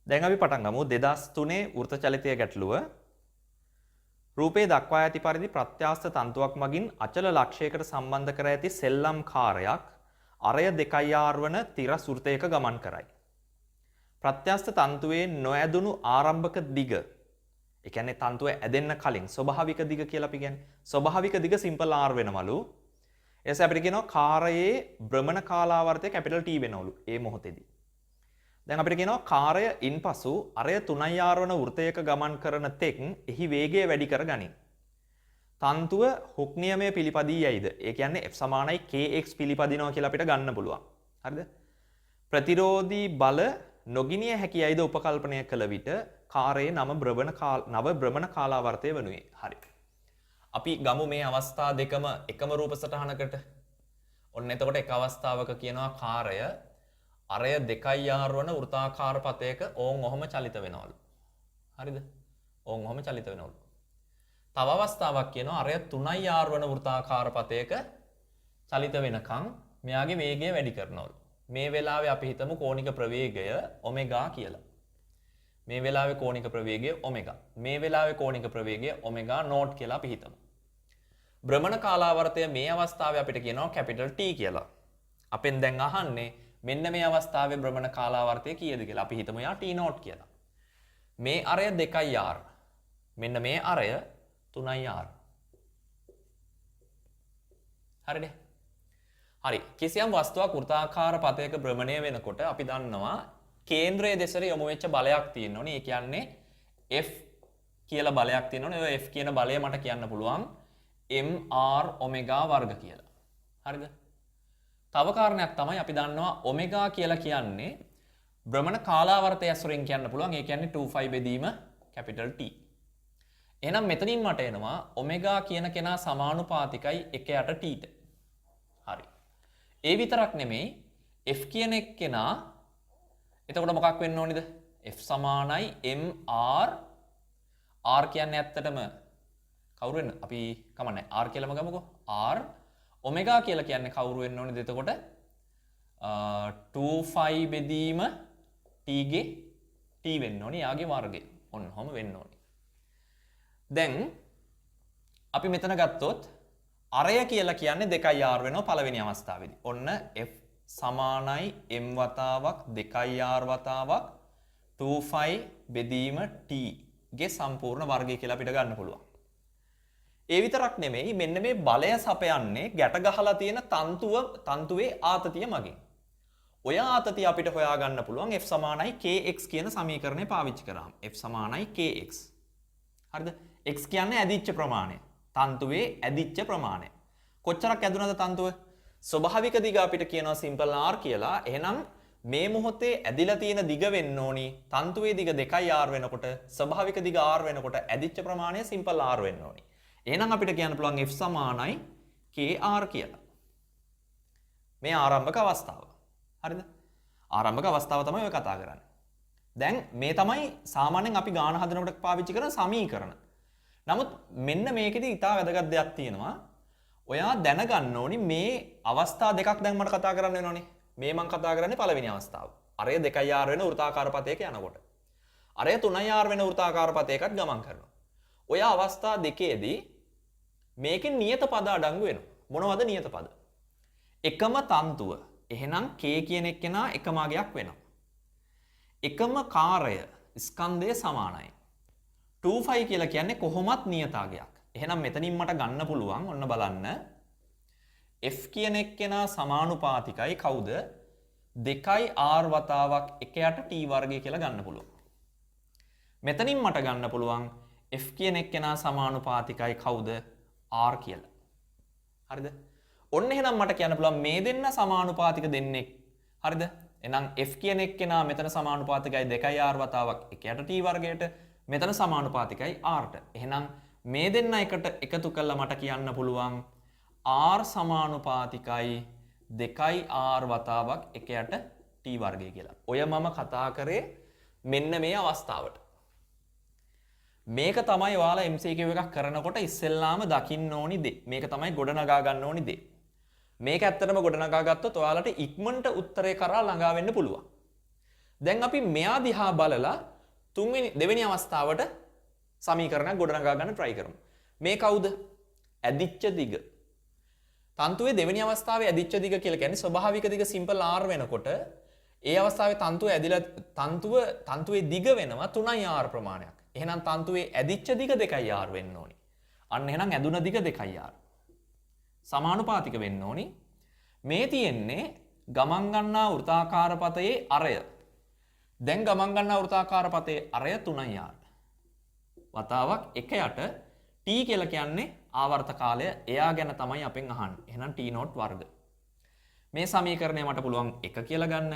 දැන් අපි පටන් ගමු 2003 වෘත්ත චලිතය ගැටලුව. රූපයේ දක්වා ඇති පරිදි ප්‍රත්‍යාස්ත තන්තුවක් මගින් අචල ලක්ෂයකට සම්බන්ධ කර ඇති සෙල්ලම් කාර්යයක් අරය 2r වන තිරස් වෘතයක ගමන් කරයි. ප්‍රත්‍යාස්ත තන්තුවේ නොඇදුණු ආරම්භක දිග, ඒ කියන්නේ තන්තුව ඇදෙන්න කලින් ස්වභාවික දිග කියලා අපි කියන්නේ. ස්වභාවික දිග සිම්පල් r වෙනවලු. එසේ අපිට කියනවා කාර්යයේ භ්‍රමණ කාලාවර්තය කැපිටල් T වෙනවලු ඒ මොහොතේදී. දැන් අපිට කියනවා කාර්ය ඉන්පසු අරය 3r වන වෘතයක ගමන් කරන තෙක් එහි වේගය වැඩි කර ගනී. තන්තුව හුක් නියමය පිළිපදී යයිද? ඒ කියන්නේ F සමානයි kx පිළිපදිනවා කියලා අපිට ගන්න පුළුවන්. හරිද? ප්‍රතිරෝධී බල නොගිනිය හැකියයිද උපකල්පනය කළ විට කාර්යයේ නව භ්‍රමණ කාලාවර්තය වනුයේ. හරි. අපි ගමු මේ අවස්ථා දෙකම එකම රූප සටහනකට. ඔන්න එතකොට එක අවස්ථාවක කියනවා කාර්ය අරය 2r වන වෘත්තාකාර පතයක ඕන් ඔහම චලිත වෙනවලු. හරිද? ඕන් ඔහම චලිත වෙනවලු. තව අවස්ථාවක් කියනවා අරය 3r වන වෘත්තාකාර පතයක චලිත වෙනකන් මෙයාගේ වේගය වැඩි කරනවලු. මේ වෙලාවේ අපි හිතමු කෝණික ප්‍රවේගය ඔමෙගා කියලා. මේ වෙලාවේ කෝණික ප්‍රවේගය ඔමෙගා. මේ වෙලාවේ කෝණික ප්‍රවේගය ඔමෙගා නෝට් කියලා අපි හිතමු. භ්‍රමණ කාලාවර්තය මේ අවස්ථාවේ අපිට කියනවා කැපිටල් T කියලා. අපෙන් දැන් අහන්නේ මෙන්න මේ අවස්ථාවේ භ්‍රමණ කාලාවර්තය කීයද කියලා. අපි හිතමු යා T නෝට් කියලා. මේ අරය 2r. මෙන්න මේ අරය 3r. හරිද? හරි. කිසියම් වස්තුවක් වෘත්තාකාර පතයක භ්‍රමණය වෙනකොට අපි දන්නවා කේන්ද්‍රයේ දෙසට යොමු වෙච්ච බලයක් තියෙන්න ඕනේ. ඒ කියන්නේ F කියලා බලයක් තියෙන්න ඕනේ. ඔය F කියන බලය මට කියන්න පුළුවන් mr ඔමෙගා වර්ග කියලා. හරිද? තව කාරණයක් තමයි අපි දන්නවා ඔමෙගා කියලා කියන්නේ භ්‍රමණ කාලාවර්තය ඇසුරෙන් කියන්න පුළුවන්. ඒ කියන්නේ 2π බෙදීම කැපිටල් T. එහෙනම් මෙතනින් මට එනවා ඔමෙගා කියන කෙනා සමානුපාතිකයි 1යට T ට. හරි. ඒ විතරක් නෙමෙයි F කියන එක්කෙනා එතකොට මොකක් වෙන්න ඕනිද? F සමානයි mr r කියන්නේ ඇත්තටම කවුරු වෙන්න? අපි කමන්නේ r කියලාම ගමුකෝ. r ඔමෙගා කියලා කියන්නේ කවුරු වෙන්න ඕනේද? එතකොට 2π බෙදීම t ගේ t වෙන්න ඕනේ. යාගේ වර්ගය. ඔන්න ඔහම වෙන්න ඕනේ. දැන් අපි මෙතන ගත්තොත් අරය කියලා කියන්නේ 2r වෙනවා පළවෙනි අවස්ථාවේදී. ඔන්න f සමානයි m වතාවක් 2r වතාවක් 2π බෙදීම t ගේ සම්පූර්ණ වර්ගය කියලා අපිට ගන්න පුළුවන්. ඒ විතරක් නෙමෙයි මෙන්න මේ බලය සපයන්නේ ගැට ගහලා තියෙන තන්තුවේ ආතතිය මගින්. ඔය ආතතිය අපිට හොයාගන්න පුළුවන් f සමානයි kx කියන සමීකරණය පාවිච්චි කරාම. f සමානයි kx. හරිද? x කියන්නේ ඇදිච්ච ප්‍රමාණය. තන්තුවේ ඇදිච්ච ප්‍රමාණය. කොච්චරක් ඇදුනද තන්තුව? ස්වභාවික දිග අපිට කියනවා සිම්පල් r කියලා. එහෙනම් මේ මොහොතේ ඇදිලා තියෙන දිග වෙන්න ඕනි තන්තුවේ දිග 2r වෙනකොට ස්වභාවික දිග r වෙනකොට ඇදිච්ච ප්‍රමාණය සිම්පල් r වෙන්න ඕනි. එහෙනම් අපිට කියන්න පුළුවන් f සමානයි kr කියලා. මේ ආරම්භක අවස්ථාව. හරිද? ආරම්භක අවස්ථාව තමයි ඔය කතා කරන්නේ. දැන් මේ තමයි සාමාන්‍යයෙන් අපි ගාන හදනකොට පාවිච්චි කරන සමීකරණ. නමුත් මෙන්න මේකෙදි ඉතා වැදගත් දෙයක් තියෙනවා. ඔයා දැනගන්න ඕනි මේ අවස්ථා දෙකක් දැන් මට කතා කරන්න වෙනවනේ. මේ මම කතා කරන්නේ පළවෙනි අවස්ථාව. අරය 2r වෙන වෘත්තාකාර පතයක යනකොට. අරය 3r වෙන වෘත්තාකාර පතයකත් ගමන් කරනවා. ඔය අවස්ථා දෙකේදී මේකෙන් නියත පද අඩංගු වෙනවා. මොනවද නියත පද? එකම තන්තුව. එහෙනම් k කියන එක්කෙනා එකම අගයක් වෙනවා. එකම කාර්ය ස්කන්ධය සමානයි. 2π කියලා කියන්නේ කොහොමත් නියත අගයක්. එහෙනම් මෙතනින් මට ගන්න පුළුවන් ඔන්න බලන්න. f කියන එක්කෙනා සමානුපාතිකයි කවුද? 2r වතාවක් 1යට t වර්ගය කියලා ගන්න පුළුවන්. මෙතනින් මට ගන්න පුළුවන් f කියන එක්කෙනා සමානුපාතිකයි කවුද? r කියලා. හරිද? ඔන්න එහෙනම් මට කියන්න පුළුවන් මේ දෙන්න සමානුපාතික දෙන්නෙක්. හරිද? එහෙනම් f කියන එක්කෙනා මෙතන සමානුපාතිකයි 2r වතාවක් 1යට t වර්ගයට. මෙතන සමානුපාතිකයි r ට. එහෙනම් මේ දෙන්න එකට එකතු කළා මට කියන්න පුළුවන් r සමානුපාතිකයි 2r වතාවක් 1යට t වර්ගය කියලා. ඔය මම කතා කරේ මෙන්න මේ අවස්ථාවට. මේක තමයි ඔයාලා MCQ එකක් කරනකොට ඉස්සෙල්ලාම දකින්න ඕනි දේ. මේක තමයි ගොඩනගා ගන්න ඕනි දේ. මේක ඇත්තටම ගොඩනගා ගත්තොත් ඔයාලට ඉක්මනට උත්තරේ කරා ළඟා වෙන්න පුළුවන්. දැන් අපි මෙයා දිහා බලලා දෙවෙනි අවස්ථාවට සමීකරණයක් ගොඩනගා ගන්න try කරමු. මේ කවුද? ඇදිච්ච දිග. තන්තුවේ දෙවෙනි අවස්ථාවේ ඇදිච්ච දිග කියලා කියන්නේ ස්වභාවික දිග සිම්පල් r වෙනකොට ඒ අවස්ථාවේ තන්තුව ඇදිලා තන්තුවේ දිග වෙනවා 3r ප්‍රමාණයක්. එහෙනම් තන්තුවේ ඇදිච්ච දිග 2r වෙන්න ඕනි. අන්න එහෙනම් ඇදුන දිග 2r. සමානුපාතික වෙන්න ඕනි. මේ තියෙන්නේ ගමන් ගන්නා වෘත්තාකාර පතයේ අරය. දැන් ගමන් ගන්නා වෘත්තාකාර පතයේ අරය 3r. වතාවක් 1 යට t කියලා කියන්නේ ආවර්ත කාලය. එයා ගැන තමයි අපෙන් අහන්නේ. එහෙනම් t0 වර්ග. මේ සමීකරණය මට පුළුවන් 1 කියලා ගන්න.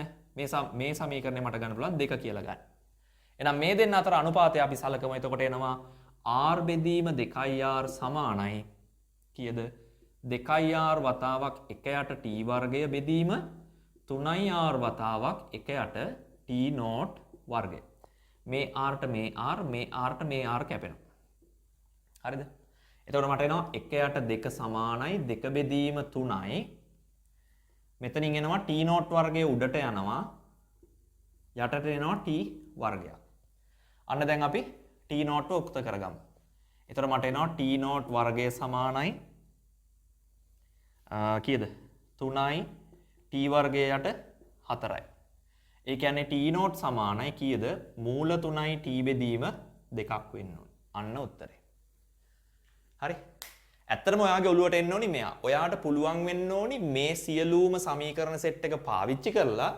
මේ සමීකරණය මට ගන්න පුළුවන් 2 කියලා ගන්න. එහෙනම් මේ දෙන්න අතර අනුපාතය අපි සලකමු. එතකොට එනවා r බෙදීම 2r සමානයි කීයද? 2r වතාවක් 1 යට t වර්ගය බෙදීම 3r වතාවක් 1 යට t0 වර්ගය. මේ rට මේ r මේ rට මේ r කැපෙනවා. හරිද? එතකොට මට එනවා 1 යට 2 සමානයි 2 බෙදීම 3යි. මෙතනින් එනවා t0 වර්ගය උඩට යනවා. යටට එනවා t වර්ගයක්. අන්න දැන් අපි t0 උක්ත කරගමු. එතකොට මට එනවා t0 වර්ගය සමානයි කීයද? 3යි t වර්ගය යට 4යි. ඒ කියන්නේ t0 සමානයි කීයද? මූල 3යි t බෙදීම 2ක් වෙන්න ඕනේ. අන්න උත්තරේ. හරි. ඇත්තටම ඔයාගේ ඔළුවට එන්න ඕනි මෙයා. ඔයාට පුළුවන් වෙන්න ඕනි මේ සියලුම සමීකරණ සෙට් එක පාවිච්චි කරලා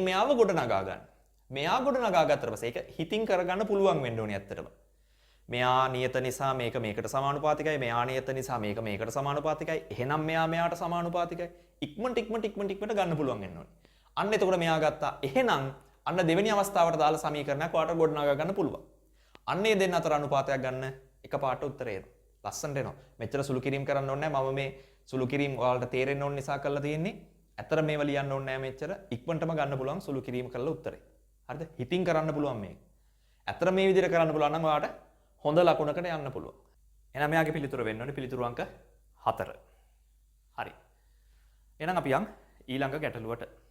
මෙයාව ගොඩනගා ගන්න. මෙයා ගොඩනගා ගත්තට පස්සේ ඒක හිතින් කරගන්න පුළුවන් වෙන්න ඕනි ඇත්තටම. මෙයා නියත නිසා මේක මේකට සමානුපාතිකයි. මෙයා නියත නිසා මේක මේකට සමානුපාතිකයි. එහෙනම් මෙයා මෙයාට සමානුපාතිකයි. ඉක්මනට ගන්න පුළුවන් වෙන්න ඕනි. අන්න එතකොට මෙයා ගත්තා. එහෙනම් අන්න දෙවෙනි අවස්ථාවට දාලා සමීකරණයක් ඔයාට ගොඩනගා ගන්න පුළුවන්. අන්න ඒ දෙන්න අතර අනුපාතයක් ගන්න එකපාරට උත්තරේ එනවා. ලස්සනට එනවා. මෙච්චර සුළු කිරීම කරන්න ඕනේ නැහැ. මම මේ සුළු කිරීම ඔයාලට තේරෙන්න ඕන නිසා කරලා තියෙන්නේ. ඇත්තට මේව ලියන්න ඕනේ නැහැ මෙච්චර. ඉක්මනටම ගන්න පුළුවන් සුළු කිරීම කරලා උත්තරේ. හරිද? හිතින් කරන්න පුළුවන් මේක. ඇත්තට මේ විදිහට කරන්න පුළුවන් නම් ඔයාට හොඳ ලකුණකට යන්න පුළුවන්. එහෙනම් මෙයාගේ පිළිතුර වෙන්න ඕනේ පිළිතුරු අංක 4. හරි. එහෙනම් අපි යන් ඊළඟ ගැටලුවට.